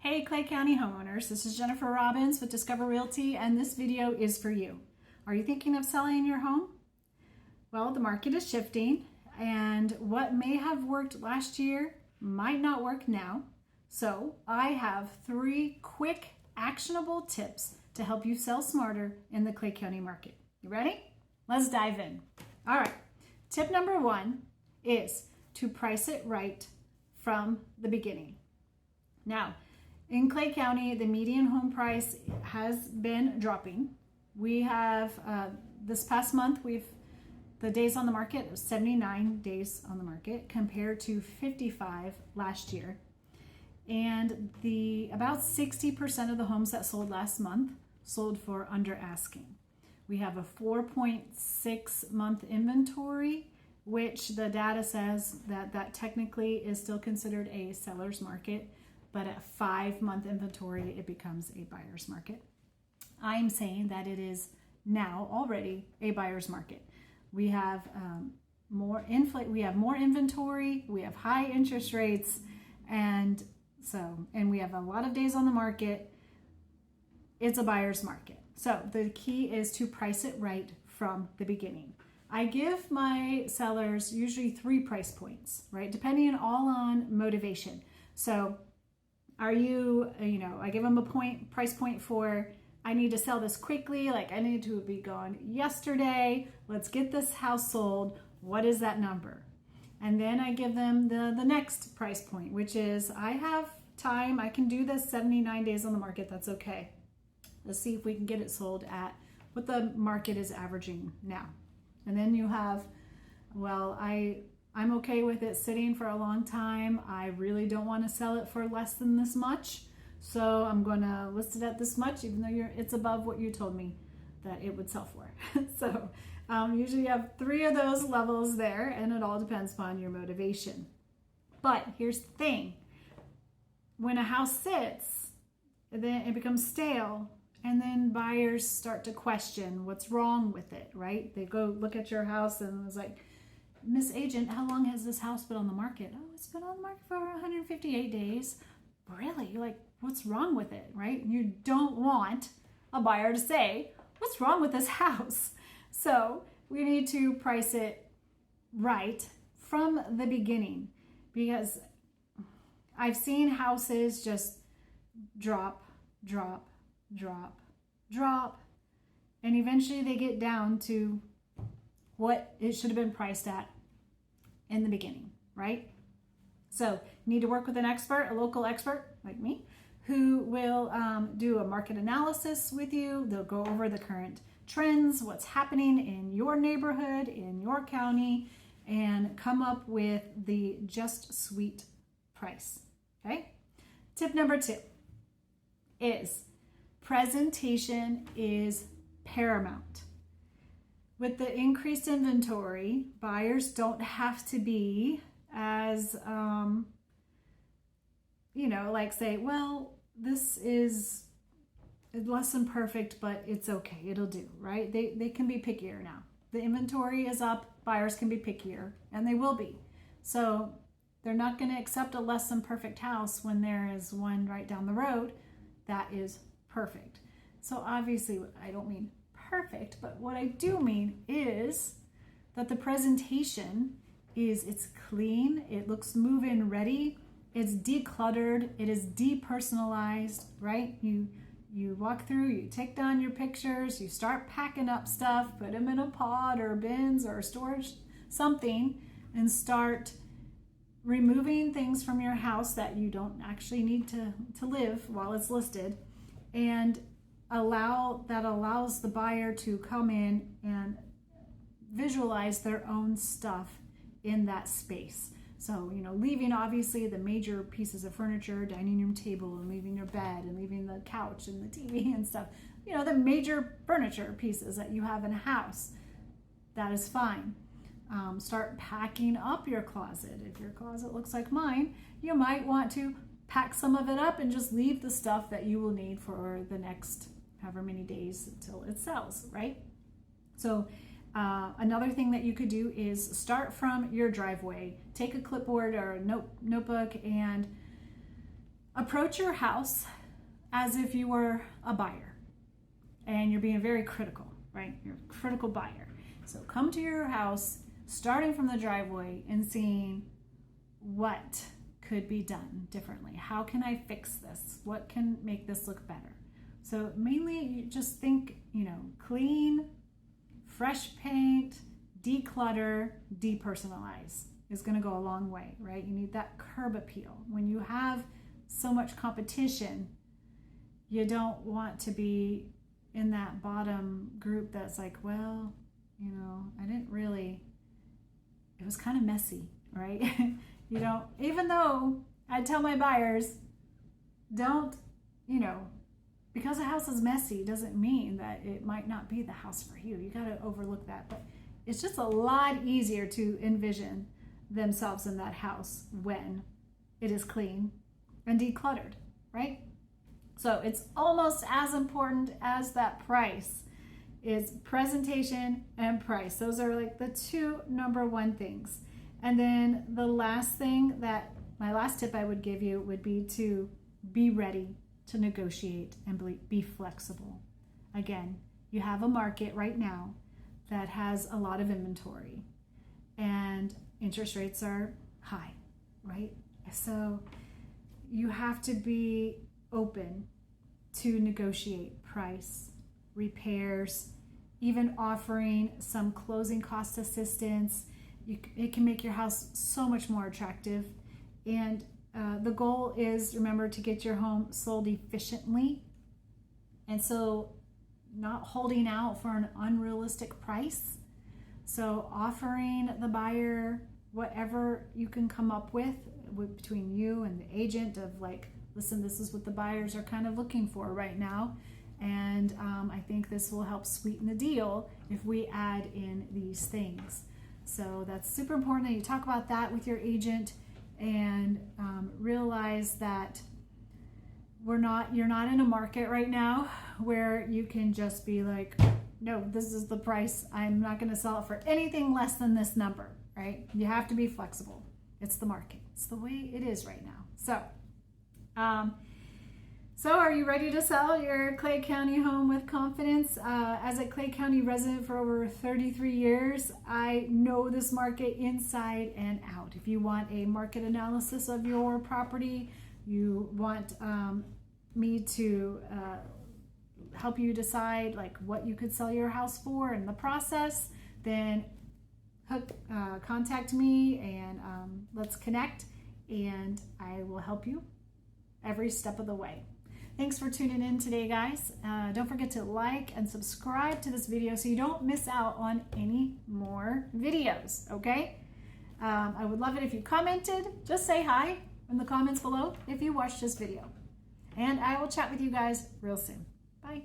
Hey Clay County Homeowners, this is Jennifer Robbins with Discover Realty, and this video is for you. Are you thinking of selling your home? Well, the market is shifting, and what may have worked last year might not work now. So I have 3 quick, actionable tips to help you sell smarter in the Clay County market. You ready? Let's dive in. All right, tip number 1 is to price it right from the beginning. Now, in Clay County, the median home price has been dropping. We have, this past month, the days on the market, 79 days on the market compared to 55 last year. And about 60% of the homes that sold last month sold for under asking. We have a 4.6 month inventory, which the data says that technically is still considered a seller's market. But at 5-month inventory, it becomes a buyer's market. I'm saying that it is now already a buyer's market. We have more inventory, we have high interest rates, and we have a lot of days on the market. It's a buyer's market. So the key is to price it right from the beginning. I give my sellers usually 3 price points, right? Depending all on motivation. So I give them a price point for, I need to sell this quickly, like I need to be gone yesterday. Let's get this house sold. What is that number? And then I give them the next price point, which is, I have time, I can do this 79 days on the market, that's okay. Let's see if we can get it sold at what the market is averaging now. And then you have, well, I'm okay with it sitting for a long time. I really don't want to sell it for less than this much. So I'm going to list it at this much, even though it's above what you told me that it would sell for. So usually you have 3 of those levels there, and it all depends upon your motivation. But here's the thing. When a house sits, then it becomes stale, and then buyers start to question what's wrong with it, right? They go look at your house and it's like, Miss Agent, how long has this house been on the market? Oh, it's been on the market for 158 days. Really? Like, what's wrong with it, right? You don't want a buyer to say, what's wrong with this house? So we need to price it right from the beginning, because I've seen houses just drop, and eventually they get down to what it should have been priced at in the beginning, right? So you need to work with an expert, a local expert like me, who will do a market analysis with you. They'll go over the current trends, what's happening in your neighborhood, in your county, and come up with the just sweet price, okay? Tip number 2 is presentation is paramount. With the increased inventory, buyers don't have to be as, like say, well, this is less than perfect, but it's okay, it'll do, right? They can be pickier now. The inventory is up, buyers can be pickier, and they will be. So they're not going to accept a less than perfect house when there is one right down the road that is perfect. So obviously, I don't mean perfect, but what I do mean is that the presentation it's clean, it looks move-in ready, it's decluttered, it is depersonalized, right? You walk through, you take down your pictures, you start packing up stuff, put them in a pod or bins or storage something, and start removing things from your house that you don't actually need to live while it's listed, and allows the buyer to come in and visualize their own stuff in that space. So, leaving obviously the major pieces of furniture, dining room table, and leaving your bed, and leaving the couch and the TV and stuff, the major furniture pieces that you have in a house, that is fine. Start packing up your closet. If your closet looks like mine, you might want to pack some of it up and just leave the stuff that you will need for the next however many days until it sells, right? So another thing that you could do is start from your driveway. Take a clipboard or a notebook and approach your house as if you were a buyer and you're being very critical, right? You're a critical buyer. So come to your house, starting from the driveway and seeing what could be done differently. How can I fix this? What can make this look better? So mainly you just think, clean, fresh paint, declutter, depersonalize is going to go a long way, right? You need that curb appeal. When you have so much competition, you don't want to be in that bottom group that's like, well, I didn't really, it was kind of messy, right? Even though I tell my buyers, don't, because a house is messy doesn't mean that it might not be the house for you. You got to overlook that. But it's just a lot easier to envision themselves in that house when it is clean and decluttered, right? So it's almost as important as that price is presentation and price. Those are like the two number one things. And then the last thing my last tip I would give you would be to be ready to negotiate and be flexible. Again, you have a market right now that has a lot of inventory and interest rates are high, right? So you have to be open to negotiate price, repairs, even offering some closing cost assistance. It can make your house so much more attractive. And the goal is, remember, to get your home sold efficiently. And so not holding out for an unrealistic price. So offering the buyer whatever you can come up with between you and the agent of like, listen, this is what the buyers are kind of looking for right now. And I think this will help sweeten the deal if we add in these things. So that's super important that you talk about that with your agent and realize that you're not in a market right now where you can just be like, no, this is the price. I'm not going to sell it for anything less than this number, right? You have to be flexible. It's the market. It's the way it is right now. So are you ready to sell your Clay County home with confidence? As a Clay County resident for over 33 years, I know this market inside and out. If you want a market analysis of your property, you want me to help you decide like what you could sell your house for in the process, then contact me and let's connect and I will help you every step of the way. Thanks for tuning in today, guys. Don't forget to like and subscribe to this video so you don't miss out on any more videos, okay? I would love it if you commented. Just say hi in the comments below if you watched this video. And I will chat with you guys real soon. Bye.